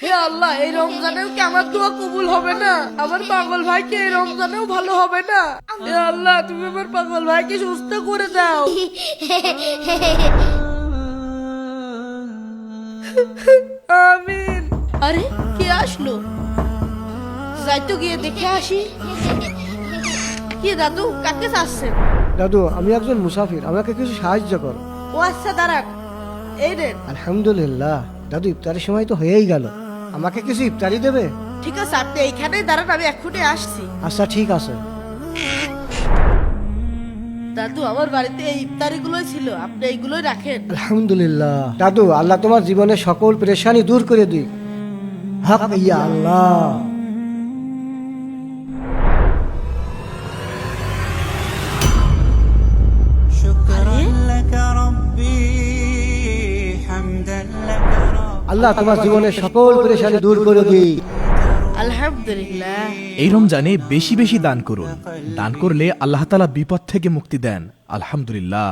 হে আল্লাহ, এই রমজানেও কি আমার দোয়া কবুল হবে না? আমার পাগল ভাইকে এই রমজানেও ভালো হবে না? হে আল্লাহ, তুমি আমার পাগল ভাইকে সুস্থ করে দাও। আমিন। আরে কে আসলো? যাই তো গিয়ে দেখে আসি। কি দাদু, কাকে চাচ্ছেন? দাদু, আমি একজন মুসাফির, আমাকে কিছু সাহায্য করো। ও আচ্ছা, দাঁড়ান, এই রে। আলহামদুলিল্লাহ। দাদু, ইফতারের সময় তো হয়েই গেল, আমাকে কিছু ইফতারি দেবে? ঠিক আছে, আপনি এইখানেই দাঁড়ান, আমি এক্ষুনি আসছি। আচ্ছা ঠিক আছে। দাদু, আমার বাড়িতে এই ইফতারি গুলোই ছিল, আপনি এইগুলোই রাখেন। আলহামদুলিল্লাহ। দাদু, আল্লাহ তোমার জীবনের সকল পেরেশানি দূর করে দিক। হক ইয়া আল্লাহ। شكرا لك ربي حمدا لك ربي আল্লাহ তোমার জীবনের সকল পেরেশানি দূর করে দিক। আলহামদুলিল্লাহ। এই রমজানে বেশি বেশি দান করুন। দান করলে আল্লাহ তাআলা বিপদ থেকে মুক্তি দেন। আলহামদুলিল্লাহ।